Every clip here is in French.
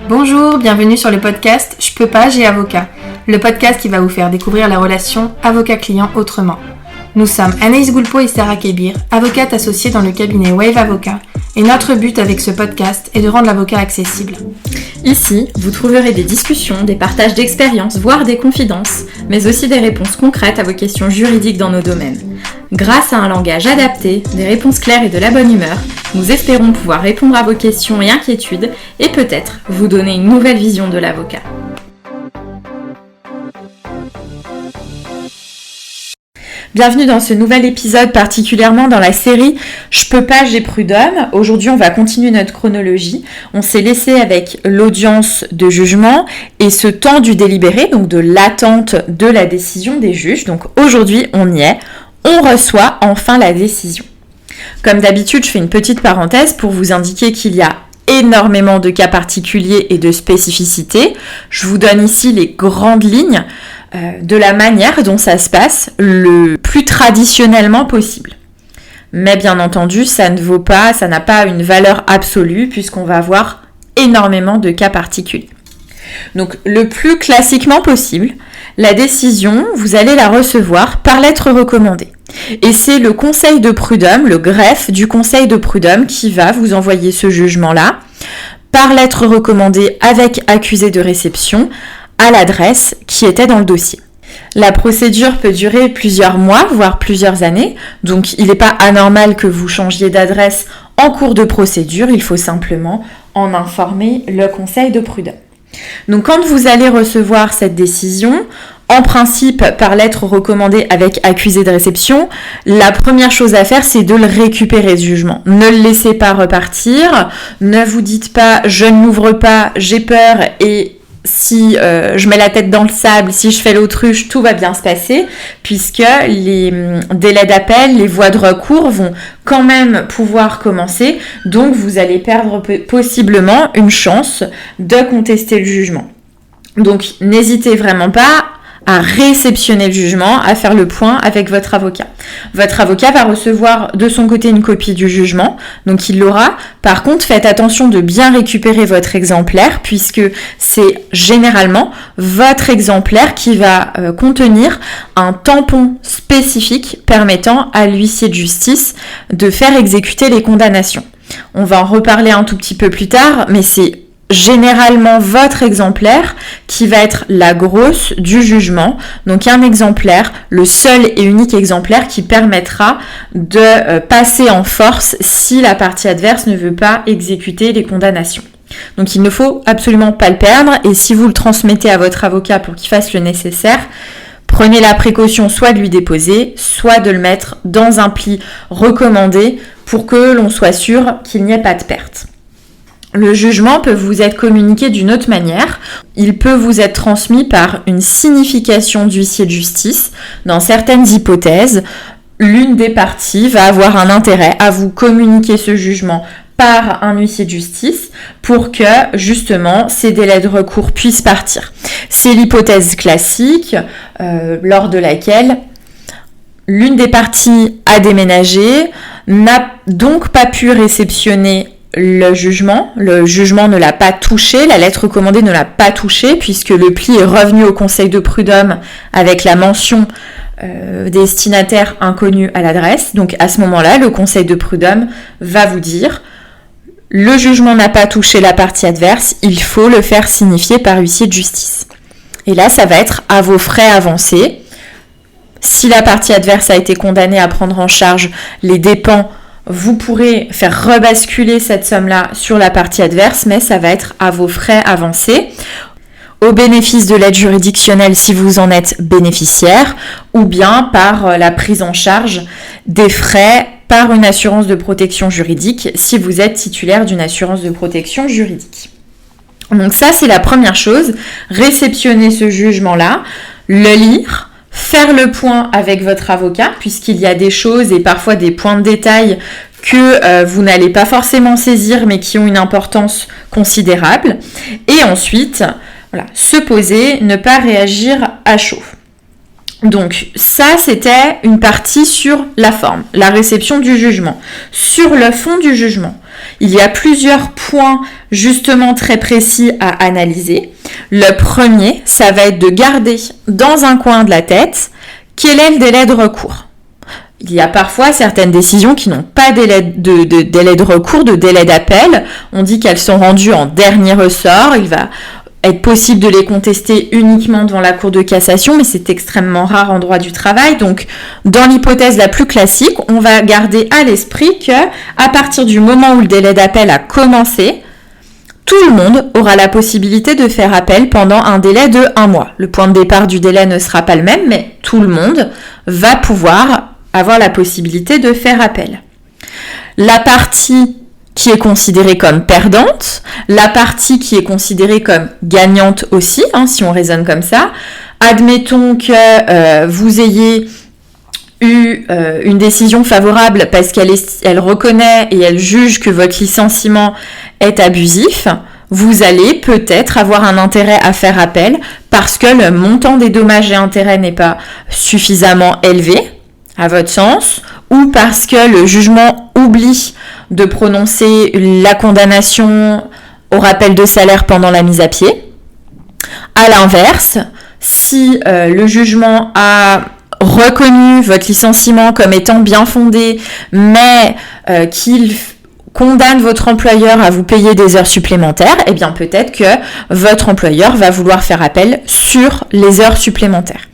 Bonjour, bienvenue sur le podcast Je peux pas, j'ai avocat, le podcast qui va vous faire découvrir la relation avocat-client autrement. Nous sommes Anaïs Goulpeau et Sarah Kébir, avocates associées dans le cabinet Wave Avocat, et notre but avec ce podcast est de rendre l'avocat accessible. Ici, vous trouverez des discussions, des partages d'expériences, voire des confidences, mais aussi des réponses concrètes à vos questions juridiques dans nos domaines. Grâce à un langage adapté, des réponses claires et de la bonne humeur, nous espérons pouvoir répondre à vos questions et inquiétudes et peut-être vous donner une nouvelle vision de l'avocat. Bienvenue dans ce nouvel épisode, particulièrement dans la série « Je peux pas, j'ai prud'homme ». Aujourd'hui, on va continuer notre chronologie. On s'est laissé avec l'audience de jugement et ce temps du délibéré, donc de l'attente de la décision des juges. Donc aujourd'hui, on y est. On reçoit enfin la décision. Comme d'habitude, je fais une petite parenthèse pour vous indiquer qu'il y a énormément de cas particuliers et de spécificités. Je vous donne ici les grandes lignes de la manière dont ça se passe le plus traditionnellement possible. Mais bien entendu, ça n'a pas une valeur absolue puisqu'on va avoir énormément de cas particuliers. Donc le plus classiquement possible, la décision, vous allez la recevoir par lettre recommandée. Et c'est le conseil de prud'homme, le greffe du conseil de prud'homme qui va vous envoyer ce jugement-là par lettre recommandée avec accusé de réception à l'adresse qui était dans le dossier. La procédure peut durer plusieurs mois, voire plusieurs années, donc il n'est pas anormal que vous changiez d'adresse en cours de procédure, il faut simplement en informer le conseil de prud'homme. Donc quand vous allez recevoir cette décision, en principe par lettre recommandée avec accusé de réception, la première chose à faire c'est de le récupérer ce jugement. Ne le laissez pas repartir, ne vous dites pas je ne l'ouvre pas, j'ai peur et si je mets la tête dans le sable, si je fais l'autruche, tout va bien se passer, puisque les délais d'appel, les voies de recours vont quand même pouvoir commencer, donc vous allez perdre possiblement une chance de contester le jugement. Donc n'hésitez vraiment pas à réceptionner le jugement, à faire le point avec votre avocat. Votre avocat va recevoir de son côté une copie du jugement, donc il l'aura. Par contre, faites attention de bien récupérer votre exemplaire, puisque c'est généralement votre exemplaire qui va contenir un tampon spécifique permettant à l'huissier de justice de faire exécuter les condamnations. On va en reparler un tout petit peu plus tard, mais c'est généralement votre exemplaire qui va être la grosse du jugement. Donc un exemplaire, le seul et unique exemplaire qui permettra de passer en force si la partie adverse ne veut pas exécuter les condamnations. Donc il ne faut absolument pas le perdre et si vous le transmettez à votre avocat pour qu'il fasse le nécessaire, prenez la précaution soit de lui déposer, soit de le mettre dans un pli recommandé pour que l'on soit sûr qu'il n'y ait pas de perte. Le jugement peut vous être communiqué d'une autre manière. Il peut vous être transmis par une signification d'huissier de justice. Dans certaines hypothèses, l'une des parties va avoir un intérêt à vous communiquer ce jugement par un huissier de justice pour que, justement, ces délais de recours puissent partir. C'est l'hypothèse classique lors de laquelle l'une des parties a déménagé, n'a donc pas pu réceptionner le jugement ne l'a pas touché, la lettre recommandée ne l'a pas touché puisque le pli est revenu au conseil de prud'homme avec la mention destinataire inconnu à l'adresse. Donc à ce moment-là, le conseil de prud'homme va vous dire le jugement n'a pas touché la partie adverse, il faut le faire signifier par huissier de justice. Et là, ça va être à vos frais avancés. Si la partie adverse a été condamnée à prendre en charge les dépens, vous pourrez faire rebasculer cette somme-là sur la partie adverse, mais ça va être à vos frais avancés, au bénéfice de l'aide juridictionnelle si vous en êtes bénéficiaire, ou bien par la prise en charge des frais par une assurance de protection juridique si vous êtes titulaire d'une assurance de protection juridique. Donc ça, c'est la première chose, réceptionner ce jugement-là, le lire, faire le point avec votre avocat, puisqu'il y a des choses et parfois des points de détail que vous n'allez pas forcément saisir, mais qui ont une importance considérable. Et ensuite, se poser, ne pas réagir à chaud. Donc ça, c'était une partie sur la forme, la réception du jugement. Sur le fond du jugement, il y a plusieurs points justement très précis à analyser. Le premier, ça va être de garder dans un coin de la tête quel est le délai de recours. Il y a parfois certaines décisions qui n'ont pas délai de recours, de délai d'appel. On dit qu'elles sont rendues en dernier ressort. Il va être possible de les contester uniquement devant la Cour de cassation, mais c'est extrêmement rare en droit du travail. Donc, dans l'hypothèse la plus classique, on va garder à l'esprit que, à partir du moment où le délai d'appel a commencé, tout le monde aura la possibilité de faire appel pendant un délai de 1 mois. Le point de départ du délai ne sera pas le même, mais tout le monde va pouvoir avoir la possibilité de faire appel. La partie qui est considérée comme perdante, la partie qui est considérée comme gagnante aussi, si on raisonne comme ça, admettons que vous ayez eu une décision favorable parce qu'elle reconnaît et elle juge que votre licenciement est abusif, vous allez peut-être avoir un intérêt à faire appel parce que le montant des dommages et intérêts n'est pas suffisamment élevé, à votre sens, ou parce que le jugement oublie de prononcer la condamnation au rappel de salaire pendant la mise à pied. À l'inverse, si le jugement a reconnu votre licenciement comme étant bien fondé, mais qu'il condamne votre employeur à vous payer des heures supplémentaires, eh bien peut-être que votre employeur va vouloir faire appel sur les heures supplémentaires.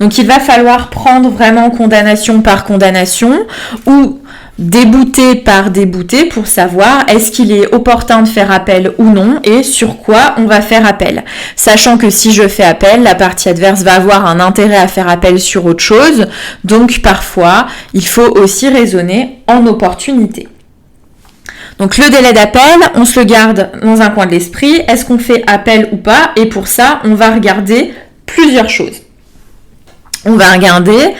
Donc il va falloir prendre vraiment condamnation par condamnation ou débouté par débouté pour savoir est-ce qu'il est opportun de faire appel ou non et sur quoi on va faire appel. Sachant que si je fais appel, la partie adverse va avoir un intérêt à faire appel sur autre chose. Donc parfois, il faut aussi raisonner en opportunité. Donc le délai d'appel, on se le garde dans un coin de l'esprit. Est-ce qu'on fait appel ou pas? Et pour ça, on va regarder plusieurs choses. On va regarder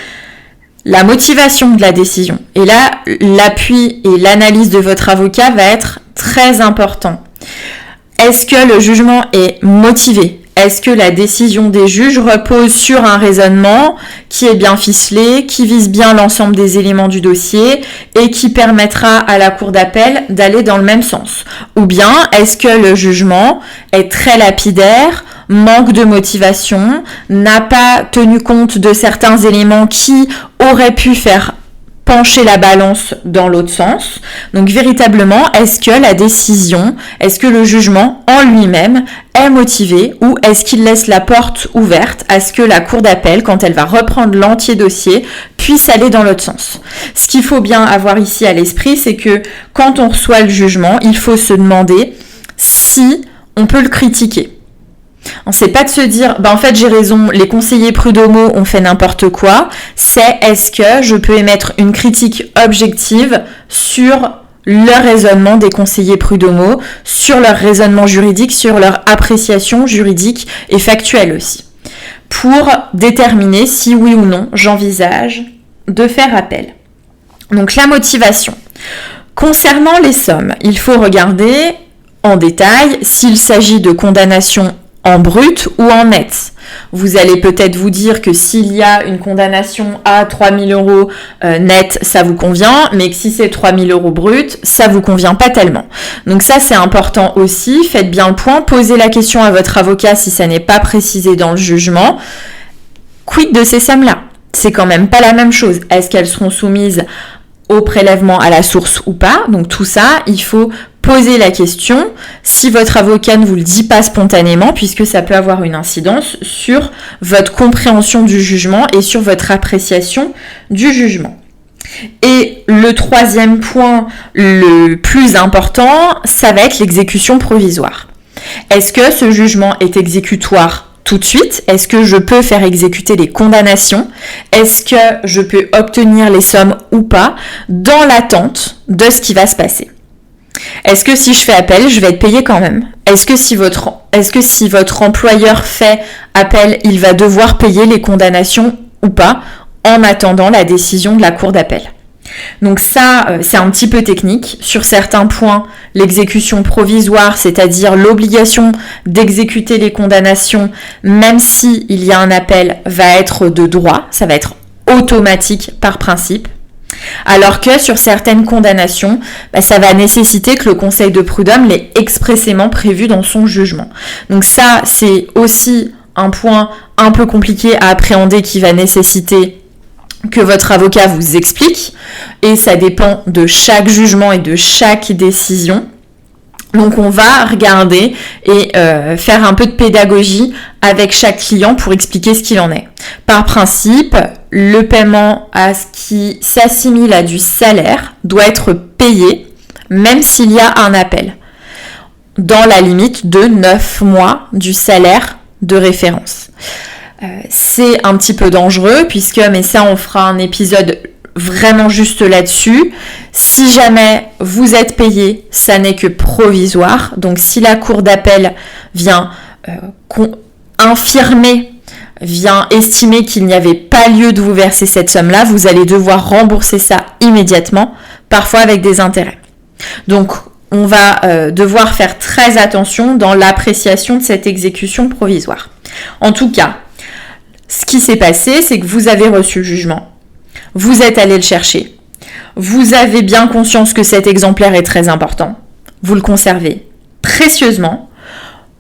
la motivation de la décision. Et là, l'appui et l'analyse de votre avocat va être très important. Est-ce que le jugement est motivé? Est-ce que la décision des juges repose sur un raisonnement qui est bien ficelé, qui vise bien l'ensemble des éléments du dossier et qui permettra à la cour d'appel d'aller dans le même sens? Ou bien est-ce que le jugement est très lapidaire, manque de motivation, n'a pas tenu compte de certains éléments qui auraient pu faire pencher la balance dans l'autre sens? Donc véritablement, est-ce que la décision, est-ce que le jugement en lui-même est motivé ou est-ce qu'il laisse la porte ouverte à ce que la cour d'appel, quand elle va reprendre l'entier dossier, puisse aller dans l'autre sens? Ce qu'il faut bien avoir ici à l'esprit, c'est que quand on reçoit le jugement, il faut se demander si on peut le critiquer. C'est pas de se dire, en fait j'ai raison, les conseillers prud'homaux ont fait n'importe quoi, c'est est-ce que je peux émettre une critique objective sur leur raisonnement des conseillers prud'homaux, sur leur raisonnement juridique, sur leur appréciation juridique et factuelle aussi, pour déterminer si oui ou non j'envisage de faire appel. Donc la motivation. Concernant les sommes, il faut regarder en détail s'il s'agit de condamnation en brut ou en net. Vous allez peut-être vous dire que s'il y a une condamnation à 3 000 € net, ça vous convient, mais que si c'est 3 000 € brut, ça vous convient pas tellement. Donc ça, c'est important aussi. Faites bien le point. Posez la question à votre avocat si ça n'est pas précisé dans le jugement. Quid de ces sommes-là? C'est quand même pas la même chose. Est-ce qu'elles seront soumises au prélèvement à la source ou pas? Donc tout ça, il faut poser la question si votre avocat ne vous le dit pas spontanément, puisque ça peut avoir une incidence sur votre compréhension du jugement et sur votre appréciation du jugement. Et le troisième point le plus important, ça va être l'exécution provisoire. Est-ce que ce jugement est exécutoire tout de suite? Est-ce que je peux faire exécuter les condamnations? Est-ce que je peux obtenir les sommes ou pas dans l'attente de ce qui va se passer? Est-ce que si je fais appel, je vais être payé quand même? Est-ce que si votre employeur fait appel, il va devoir payer les condamnations ou pas en attendant la décision de la cour d'appel? Donc ça, c'est un petit peu technique. Sur certains points, l'exécution provisoire, c'est-à-dire l'obligation d'exécuter les condamnations, même si il y a un appel, va être de droit. Ça va être automatique par principe. Alors que sur certaines condamnations, ça va nécessiter que le conseil de prud'homme l'ait expressément prévu dans son jugement. Donc ça, c'est aussi un point un peu compliqué à appréhender qui va nécessiter que votre avocat vous explique, et ça dépend de chaque jugement et de chaque décision. Donc on va regarder et faire un peu de pédagogie avec chaque client pour expliquer ce qu'il en est. Par principe, le paiement à ce qui s'assimile à du salaire doit être payé même s'il y a un appel, dans la limite de 9 mois du salaire de référence. C'est un petit peu dangereux puisque, mais ça on fera un épisode vraiment juste là-dessus. Si jamais vous êtes payé, ça n'est que provisoire. Donc si la cour d'appel vient vient estimer qu'il n'y avait pas lieu de vous verser cette somme-là, vous allez devoir rembourser ça immédiatement, parfois avec des intérêts. Donc on va devoir faire très attention dans l'appréciation de cette exécution provisoire. En tout cas, ce qui s'est passé, c'est que vous avez reçu le jugement, vous êtes allé le chercher, vous avez bien conscience que cet exemplaire est très important, vous le conservez précieusement,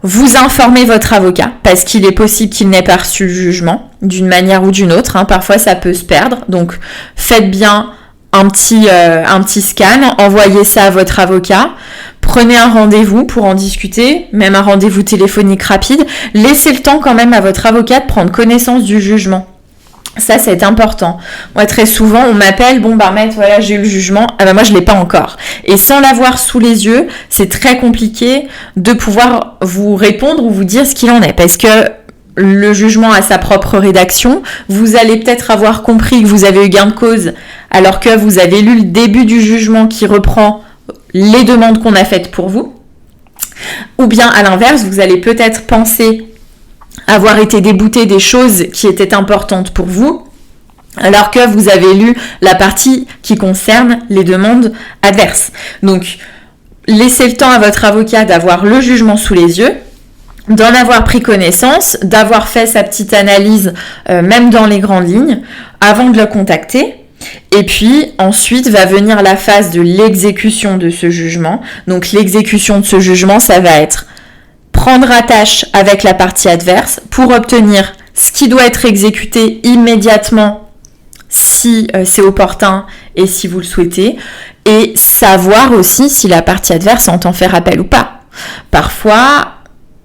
vous informez votre avocat, parce qu'il est possible qu'il n'ait pas reçu le jugement d'une manière ou d'une autre, parfois ça peut se perdre, donc faites bien un petit scan, envoyez ça à votre avocat, prenez un rendez-vous pour en discuter, même un rendez-vous téléphonique rapide, laissez le temps quand même à votre avocat de prendre connaissance du jugement. Ça, c'est important. Moi, très souvent, on m'appelle, maître, voilà, j'ai eu le jugement. Moi, je l'ai pas encore. Et sans l'avoir sous les yeux, c'est très compliqué de pouvoir vous répondre ou vous dire ce qu'il en est. Parce que le jugement a sa propre rédaction. Vous allez peut-être avoir compris que vous avez eu gain de cause, alors que vous avez lu le début du jugement qui reprend les demandes qu'on a faites pour vous. Ou bien, à l'inverse, vous allez peut-être penser avoir été débouté des choses qui étaient importantes pour vous, alors que vous avez lu la partie qui concerne les demandes adverses. Donc, laissez le temps à votre avocat d'avoir le jugement sous les yeux, d'en avoir pris connaissance, d'avoir fait sa petite analyse, même dans les grandes lignes, avant de le contacter. Et puis, ensuite, va venir la phase de l'exécution de ce jugement. Donc, l'exécution de ce jugement, ça va être prendre attache avec la partie adverse pour obtenir ce qui doit être exécuté immédiatement si c'est opportun et si vous le souhaitez, et savoir aussi si la partie adverse entend faire appel ou pas. Parfois,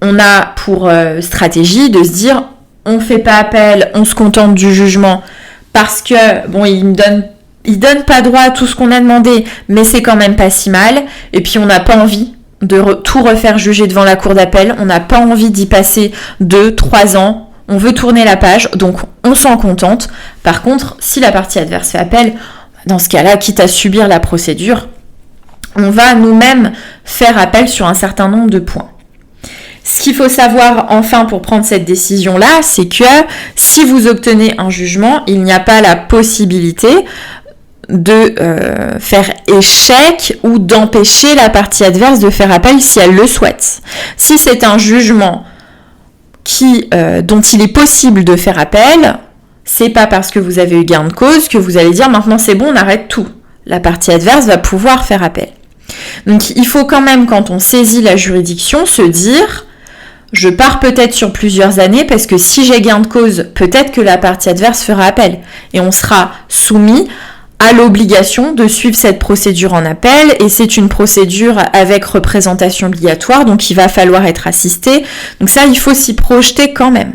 on a pour stratégie de se dire on fait pas appel, on se contente du jugement parce que il donne pas droit à tout ce qu'on a demandé, mais c'est quand même pas si mal, et puis on n'a pas envie de tout refaire juger devant la cour d'appel, on n'a pas envie d'y passer 2-3 ans, on veut tourner la page, donc on s'en contente. Par contre, si la partie adverse fait appel, dans ce cas-là, quitte à subir la procédure, on va nous-mêmes faire appel sur un certain nombre de points. Ce qu'il faut savoir enfin pour prendre cette décision-là, c'est que si vous obtenez un jugement, il n'y a pas la possibilité de faire échec ou d'empêcher la partie adverse de faire appel si elle le souhaite. Si c'est un jugement dont il est possible de faire appel, c'est pas parce que vous avez eu gain de cause que vous allez dire maintenant c'est bon, on arrête tout. La partie adverse va pouvoir faire appel. Donc il faut quand même, quand on saisit la juridiction, se dire je pars peut-être sur plusieurs années parce que si j'ai gain de cause, peut-être que la partie adverse fera appel et on sera soumis à l'obligation de suivre cette procédure en appel, et c'est une procédure avec représentation obligatoire, donc il va falloir être assisté. Donc ça, il faut s'y projeter quand même.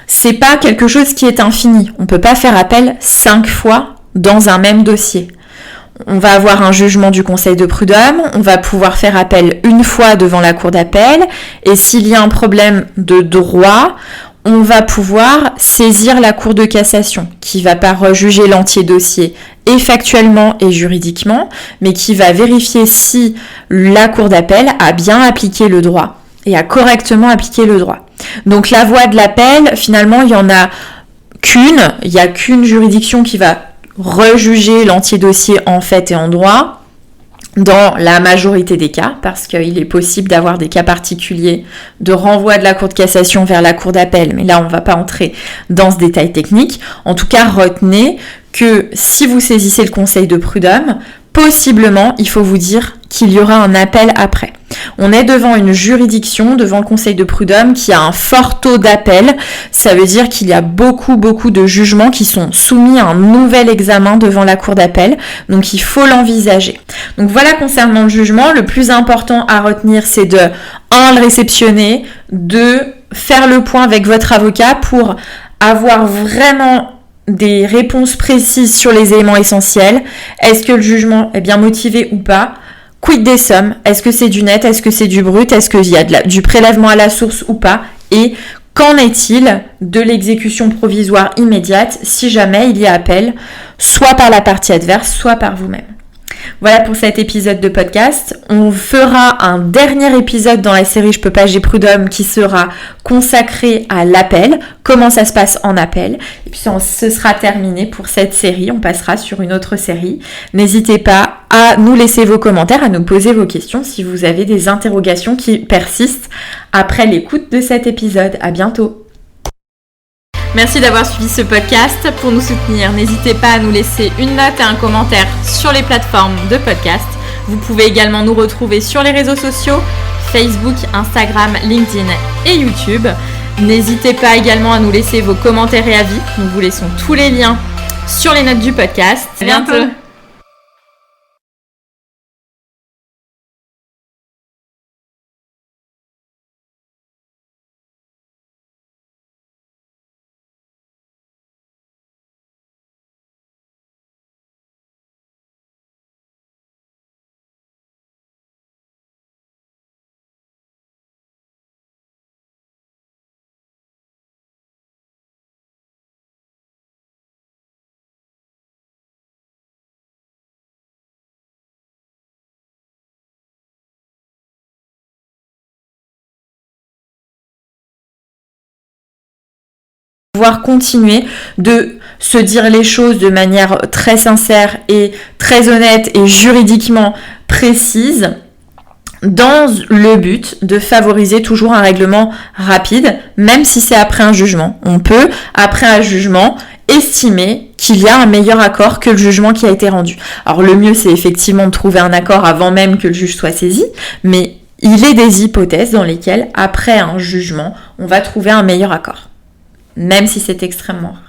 C'est pas quelque chose qui est infini. On peut pas faire appel 5 fois dans un même dossier. On va avoir un jugement du conseil de prud'homme, on va pouvoir faire appel une fois devant la cour d'appel, et s'il y a un problème de droit, on va pouvoir saisir la cour de cassation, qui va pas rejuger l'entier dossier et factuellement et juridiquement, mais qui va vérifier si la cour d'appel a bien appliqué le droit et a correctement appliqué le droit. Donc la voie de l'appel, finalement, il y en a qu'une, il n'y a qu'une juridiction qui va rejuger l'entier dossier en fait et en droit, dans la majorité des cas, parce qu'il est possible d'avoir des cas particuliers de renvoi de la cour de cassation vers la cour d'appel, mais là on ne va pas entrer dans ce détail technique. En tout cas, retenez que si vous saisissez le conseil de prud'homme, possiblement, il faut vous dire qu'il y aura un appel après. On est devant une juridiction, devant le conseil de prud'homme qui a un fort taux d'appel. Ça veut dire qu'il y a beaucoup de jugements qui sont soumis à un nouvel examen devant la cour d'appel. Donc il faut l'envisager. Donc voilà concernant le jugement, le plus important à retenir, c'est de 1. Le réceptionner, 2. Faire le point avec votre avocat pour avoir vraiment des réponses précises sur les éléments essentiels. Est-ce que le jugement est bien motivé ou pas ? Quid des sommes ? Est-ce que c'est du net ? Est-ce que c'est du brut ? Est-ce qu'il y a du prélèvement à la source ou pas ? Et qu'en est-il de l'exécution provisoire immédiate si jamais il y a appel, soit par la partie adverse, soit par vous-même ? Voilà pour cet épisode de podcast. On fera un dernier épisode dans la série Je peux pas, j'ai prud'homme qui sera consacré à l'appel, comment ça se passe en appel. Et puis ce sera terminé pour cette série. On passera sur une autre série. N'hésitez pas à nous laisser vos commentaires, à nous poser vos questions si vous avez des interrogations qui persistent après l'écoute de cet épisode. À bientôt. Merci d'avoir suivi ce podcast. Pour nous soutenir, n'hésitez pas à nous laisser une note et un commentaire sur les plateformes de podcast. Vous pouvez également nous retrouver sur les réseaux sociaux, Facebook, Instagram, LinkedIn et YouTube. N'hésitez pas également à nous laisser vos commentaires et avis. Nous vous laissons tous les liens sur les notes du podcast. À bientôt. Pouvoir continuer de se dire les choses de manière très sincère et très honnête et juridiquement précise dans le but de favoriser toujours un règlement rapide, même si c'est après un jugement. On peut, après un jugement, estimer qu'il y a un meilleur accord que le jugement qui a été rendu. Alors le mieux, c'est effectivement de trouver un accord avant même que le juge soit saisi, mais il est des hypothèses dans lesquelles, après un jugement, on va trouver un meilleur accord. Même si c'est extrêmement rare.